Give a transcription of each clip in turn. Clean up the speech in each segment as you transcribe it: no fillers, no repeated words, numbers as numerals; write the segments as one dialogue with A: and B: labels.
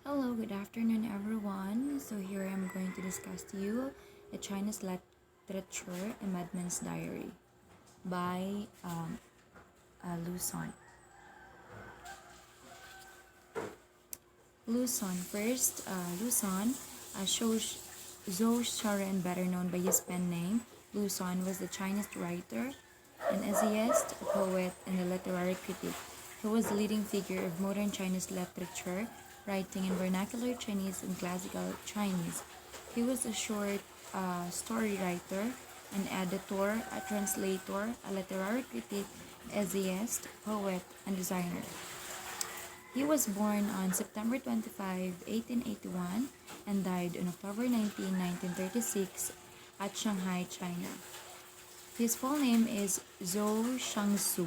A: Hello, good afternoon, everyone. So here I'm going to discuss to you a Chinese literature, A Madman's Diary by Luzon. Luzon first. Luzon, Zhou Sharan, better known by his pen name, Luzon, was a Chinese writer, an essayist, a poet, and a literary critic. He was a leading figure of modern Chinese literature, writing in vernacular Chinese and classical Chinese. He was a short story writer, an editor, a translator, a literary critic, essayist, poet, and designer. He was born on September 25, 1881, and died on October 19, 1936, at Shanghai, China. His full name is Zhou Shangsu,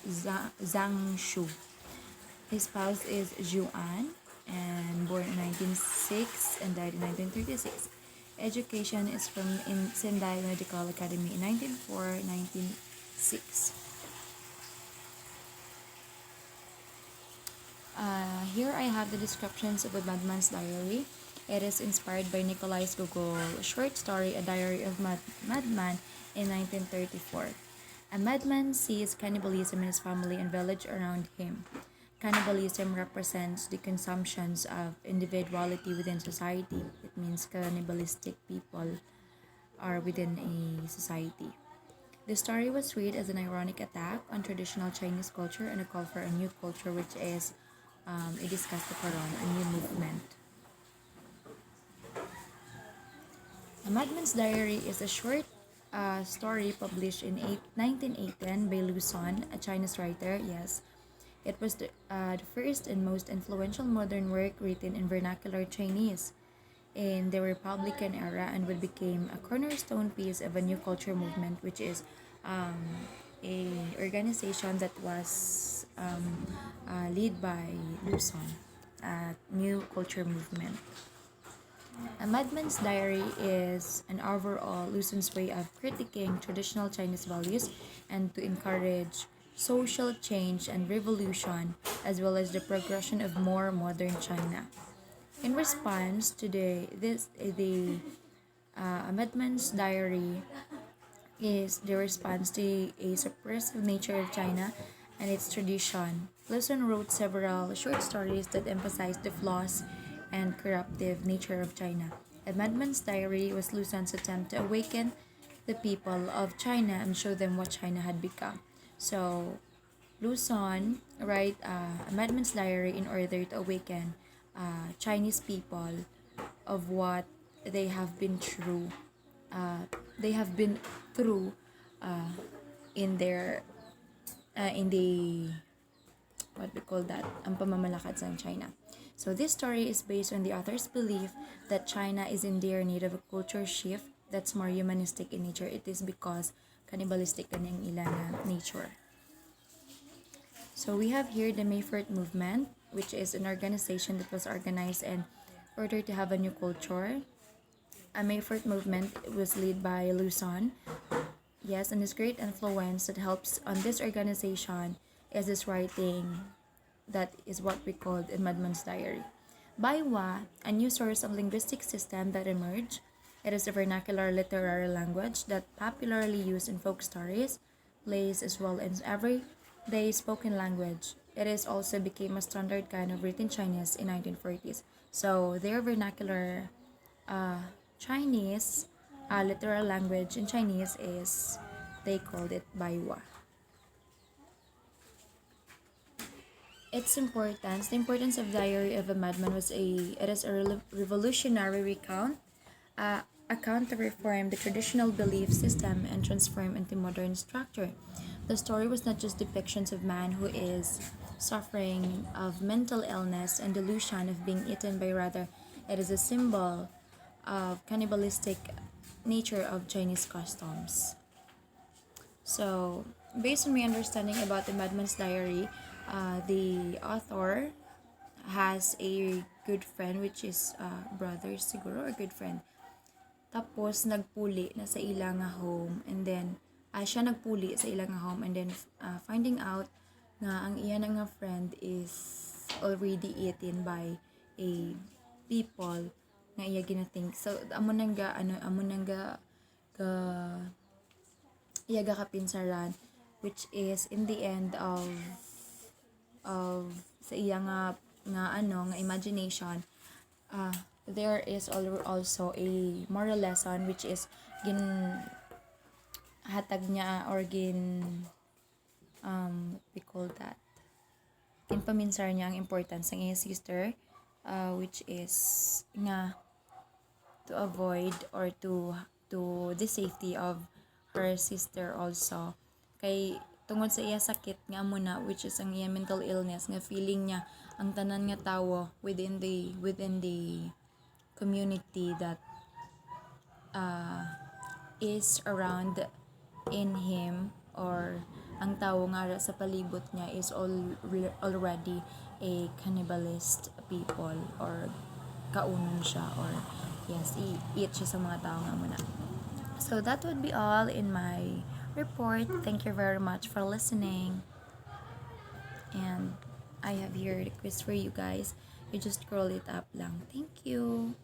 A: Zhangshu. His spouse is Zhu An, and born in 1906 and died in 1936. Education is from in Sendai Medical Academy in 1904, 1906. Here I have the descriptions of a madman's diary. It is inspired by Nikolai's Gogol short story, A Diary of Madman, in 1934. A madman sees cannibalism in his family and village around him. Cannibalism represents the consumptions of individuality within society. It means cannibalistic people are within a society. The story was read as an ironic attack on traditional Chinese culture and a call for a new culture, which is I discussed upon a new movement. A Madman's Diary is a short story published in 1918 by Lu Son, a Chinese writer. Yes, it was the first and most influential modern work written in vernacular Chinese in the Republican era and would become a cornerstone piece of a new culture movement, which is a organization that was led by Luzon, a new culture movement. A Madman's Diary is an overall Luzon's way of critiquing traditional Chinese values and to encourage social change and revolution, as well as the progression of more modern China. In response to the Madman's Diary is the response to a suppressive nature of China and its tradition. Lawson wrote several short stories that emphasized the flaws and corruptive nature of China. A Madman's Diary was Lawson's attempt to awaken the people of China and show them what China had become. So, Lawson wrote A Madman's Diary in order to awaken Chinese people of what they have been through. They have been through in their in the what we call that ang pamamalakad sa China. So this story is based on the author's belief that China is in dire need of a culture shift that's more humanistic in nature. It is because cannibalistic na ang ilang nature. So we have here the Mayfort movement, which is an organization that was organized in order to have a new culture. A Mayfort movement was led by Luzon. Yes, and his great influence that helps on this organization is his writing that is what we call a Madman's Diary. Baiwa, a new source of linguistic system that emerged. It is a vernacular literary language that popularly used in folk stories, plays, as well as everyday spoken language. It is also became a standard kind of written Chinese in 1940s. So their vernacular Chinese literal language in Chinese is they called it Baiwa. Its importance, the importance of Diary of a Madman it is a revolutionary account to reform the traditional belief system and transform into modern structure. The story was not just depictions of man who is suffering of mental illness and delusion of being eaten, but rather it is a symbol of cannibalistic nature of Chinese customs. So, based on my understanding about the Madman's Diary, the author has a good friend which is brother siguro or good friend. Tapos nagpuli na sa ilang home and then siya nagpuli sa ilang home and then finding out na ang iya nga friend is already eaten by a people nga iya ginathink. So amo nang ga amo nang ga iya ga kapinsaran, which is in the end of sa iya nga imagination, there is also a moral lesson, which is gin hatag niya or what we call that, ginpaminsar niya ang importance ng iyang sister, which is nga to avoid or to the safety of her sister also. Kay tungod sa iya sakit nga muna, which is ang iya mental illness, nga feeling niya ang tanan nga tawo within the community that is around in him, or ang tawo nga sa palibot niya is already a cannibalist people, or kaunon siya, or yes, eat siya sa mga tao nga muna. So that would be all in my report. Thank you very much for listening, and I have here a quiz for you guys. You just scroll it up lang. Thank you.